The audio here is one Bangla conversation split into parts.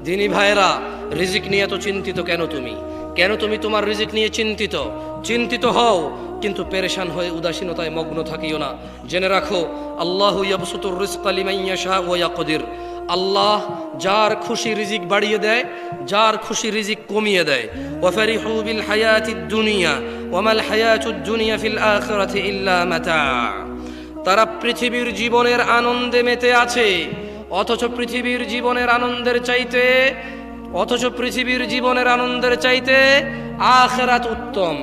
দিনী ভাইরা, রিজিক নিয়ে এত চিন্তিত কেন তুমি? কেন তুমি তোমার রিজিক নিয়ে চিন্তিত? চিন্তিত হও, কিন্তু পেরেশান হয়ে উদাসীনতায় মগ্ন থাকিও না। জেনে রাখো, আল্লাহু ইয়াবসুতুর রিজকা লিমান ইয়াশা ওয়া ইয়াকদির। আল্লাহ যার খুশি রিজিক বাড়িয়ে দেয়, যার খুশি রিজিক কমিয়ে দেয়। ওয়া ফারিহু বিল হায়াতিদ দুনিয়া ওয়া মাল হায়াতুদ দুনিয়া ফিল আখিরাতি ইল্লা মাতা। তারা পৃথিবীর জীবনের আনন্দে মেতে আছে, অথচ পৃথিবীর জীবনের আনন্দের চাইতে আখিরাত উত্তম।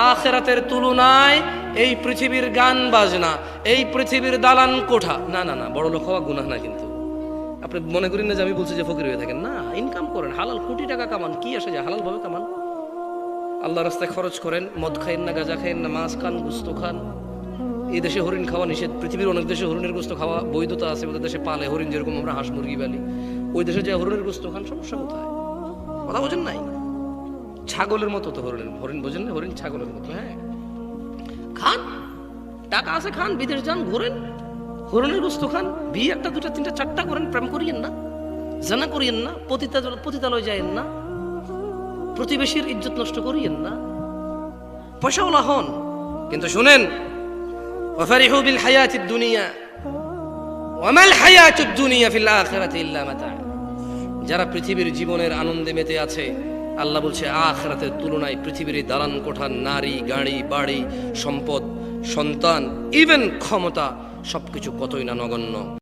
আখিরাতের তুলনায় এই পৃথিবীর গান বাজনা, এই পৃথিবীর দালান কোঠা, না না না, বড় লোক হওয়া গুনাহ না। কিন্তু আপনি মনে করেন না যে আমি বলছি যে ফকির হয়ে থাকেন, না, ইনকাম করেন, হালাল কোটি টাকা কামান, কি আসে যায়, হালাল ভাবে কামান, আল্লাহ রাস্তায় খরচ করেন, মদ খাইন না, গাঁজা খাইন না, মাছ খান, গোস্ত খান। এই দেশে হরিণ খাওয়া নিষেধ, পৃথিবীর অনেক দেশে হরিণের গোস্ত খাওয়া বৈধতা আছে, ওদের দেশে পালে হরিণ, যেরকম আমরা হাঁস মুরগি পালি, ওই দেশে যে হরিণের গোস্ত খান, সমস্যা কোথায়? কথা বোঝেন নাই? ছাগলের মতো তো হরিণ বোঝেন না? হরিণ ছাগলের মতো, হ্যাঁ, খান, টাকা আছে খান, বিদেশ যান, ঘোরেন, হরিণের গোস্ত খান, বিয়ে একটা দুটা তিনটা চারটা করেন, প্রেম করিয়েন না, জানা করিয়েন না, পতিতালয় যাইয়েন না, প্রতিবেশীর ইজ্জত নষ্ট করিয়েন না, পয়সাওয়ালা হন। কিন্তু শুনেন, ওয়াফারিহু বিল হায়াতিদ দুনিয়া ওয়া মাল হায়াতুদ দুনিয়া ফিল আখিরাতি ইল্লা মাতা। যারা পৃথিবীর জীবনের আনন্দে মেতে আছে, আল্লাহ বলছে আখিরাতের তুলনায় পৃথিবীর দালান কোঠা, নারী, গাড়ি, বাড়ি, সম্পদ, সন্তান, ইভেন ক্ষমতা, সবকিছু কতই না নগণ্য।